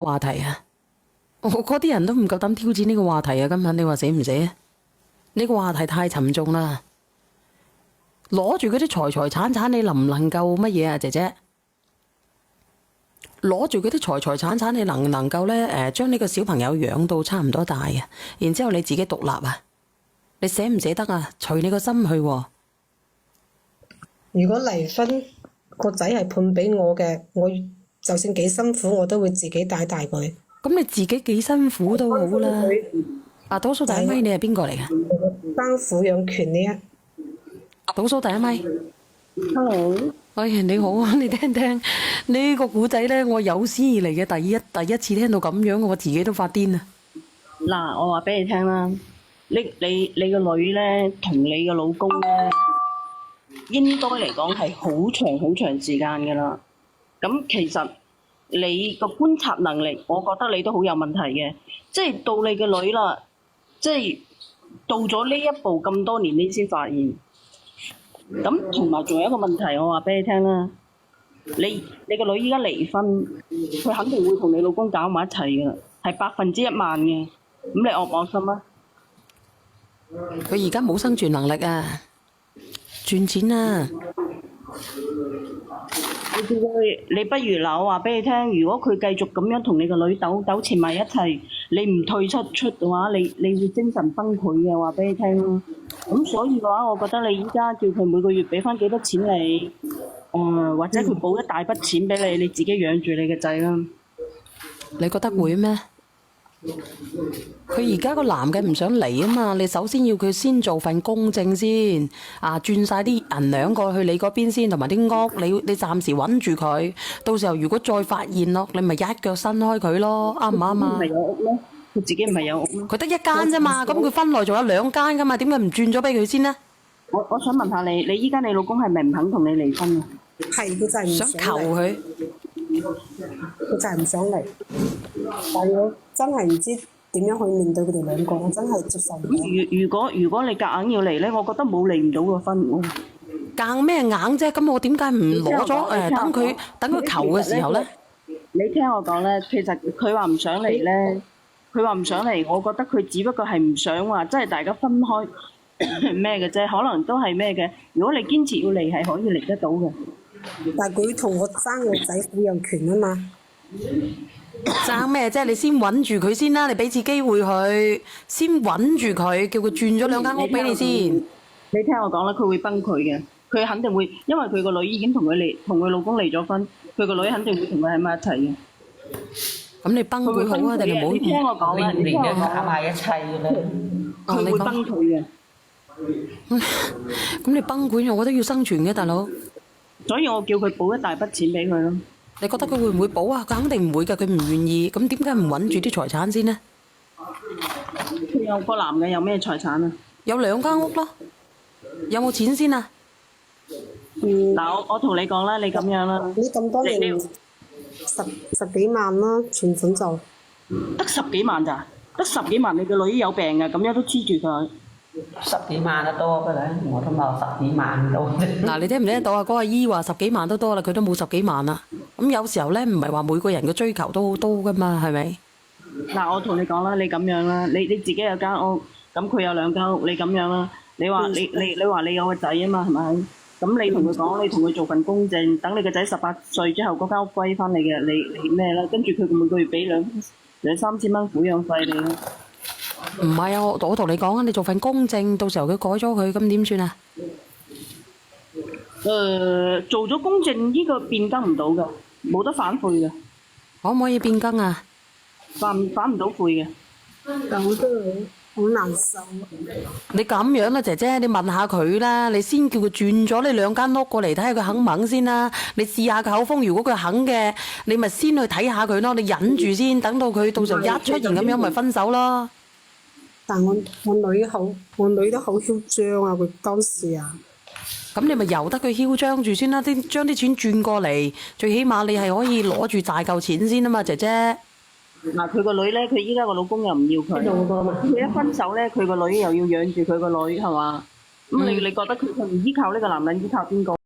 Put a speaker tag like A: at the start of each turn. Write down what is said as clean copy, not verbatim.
A: 話題啊！我嗰啲人都唔夠膽挑戰呢個話題啊！今晚你話死唔死啊？呢個話題太沉重啦！攞住嗰啲財產，你能唔能夠乜嘢啊，姐姐？攞住嗰啲財產，你能唔能夠咧將呢個小朋友養到差唔多大啊？然之後你自己獨立啊？你捨唔捨得啊？隨你個心去喎。
B: 如果離婚個仔係判俾我嘅，我就算幾辛苦，我都會自己帶大佢。
A: 咁你自己幾辛苦都好啦。倒數第一咪你係邊個嚟㗎？
B: 爭撫養權呢？
A: 倒數第一咪。
B: Hello。
A: 哎呀，你好啊！你聽聽呢個古仔咧，我有史以嚟嘅第一次聽到咁樣，我自己都發癲啊！
C: 嗱，我話俾你聽啦，你個女咧同你個老公咧，應該嚟講係好長時間噶啦。咁其實你個觀察能力，我覺得你都好有問題嘅。即係到你個女啦，即係到咗呢一步咁多年，你先發現。咁同埋仲有一個問題，我話俾你聽啦，你個女依家離婚，佢肯定會同你老公搞埋一齊嘅，係100%嘅。咁你惡唔惡心啊？
A: 佢而家冇生存能力啊，賺錢啊！
C: 你不如嗱，我話俾你聽，如果佢繼續咁樣同你個女糾纏埋一齊，你唔退出嘅話，你會精神崩潰嘅，話俾你聽。咁所以嘅話，我覺得你依家叫佢每個月俾翻幾多錢你，或者佢補一大筆錢俾你，你自己養住你嘅仔啦。
A: 你覺得會咩？佢而家個男嘅唔想嚟啊嘛，你首先要佢先做份公證先，轉晒啲銀兩過去你嗰邊先，同埋啲屋，你暫時穩住佢，到時候如果再發現咯，你咪一腳伸開佢咯，啱唔啱啊？
C: 佢有屋咩？佢自己唔係有屋咩？
A: 佢得一間啫嘛，咁佢分內仲有2間噶嘛，點解唔轉咗俾佢先呢？
C: 我想問下你依家你老公係咪唔肯同你離婚啊？
B: 係，佢就係唔
A: 想求佢，
B: 佢就係唔想嚟。但係我真係唔知點樣去面對佢哋兩個，我真係接受唔到。
C: 如果你夾硬要嚟咧，我覺得冇離唔到個婚喎。
A: 硬咩硬啫？咁我點解唔攞咗等佢求嘅時候咧？
C: 你聽我講咧，其實佢話唔想嚟咧，佢話唔想嚟，我覺得佢只不過係唔想話，即係大家分開咩嘅啫，可能都係咩嘅。如果你堅持要嚟，係可以嚟得到嘅。
B: 但係佢同我爭我仔撫養權啊嘛。
A: 爭咩啫？你先穩住佢先啦，你俾次機會佢，先穩住佢，叫佢轉咗2間屋俾你先。
C: 你聽我講啦，佢會崩潰嘅，佢肯定會，因為佢個女已經同佢老公離咗婚，佢個女肯定會同佢喺埋一齊嘅。
A: 咁你崩潰好啊，定係冇？
C: 你聽我講啦，你聽我講
D: 喺埋一齊嘅咧。
C: 佢會崩潰嘅。
A: 咁你崩潰，我覺得要生存嘅，大佬。
C: 所以我叫佢補一大筆錢俾佢咯。
A: 你覺得佢會唔會補啊？佢肯定唔會㗎，佢唔願意。咁點解唔穩住啲財產先呢？
C: 佢有個男嘅有咩財產啊？
A: 有2間屋咯。有冇錢先啊？
C: 嗱，我同你講啦，你咁樣啦。
B: 呢咁多年十幾萬啦，存款就
C: 得10幾萬咋？得10幾萬，你個女有病㗎，咁樣都黐住佢。
D: 10幾萬就多㗎啦，我都冇10幾萬到。
A: 嗱，你聽唔聽得到啊？嗰個阿姨話10幾萬都多啦，佢都冇10幾萬啦。咁有時候咧，唔係話每個人嘅追求都好多噶嘛，係咪？
C: 嗱，我同你講啦，你咁樣啦，你自己有間屋，咁佢有2間屋，你咁樣啦。你話你有個仔啊嘛，係咪？咁你同佢講，你同佢做份公證，等你個仔18歲之後，嗰間屋歸翻你嘅，你咩啦？跟住佢每個月俾2-3千蚊撫養費你啦。
A: 唔係啊，我同你講啊，你做份公證，到時候佢改咗佢，咁點算啊？
C: 做咗公證呢個變更唔到㗎，冇得反悔嘅。
A: 可唔可以變更啊？
C: 反唔到悔嘅。
B: 但我真係好難受。
A: 你咁樣啦，姐姐，你問下佢啦，你先叫佢轉咗你2間屋過嚟睇下佢肯唔肯先啦。你試下佢口風，如果佢肯嘅，你咪先去睇下佢咯。你忍住先，等到佢到時候一出現咁樣，咪分手咯。
B: 但我女都好囂張啊！佢當時啊。
A: 咁你咪由得佢囂張住先啦，將啲錢轉過嚟，最起碼你係可以攞住大嚿錢先啊嘛，姐姐。
C: 嗱，佢個女咧，佢依家個老公又唔要佢，佢一分手咧，佢個女又要養住佢個女，係嘛？咁你覺得佢唔依靠呢個男人，依靠邊個？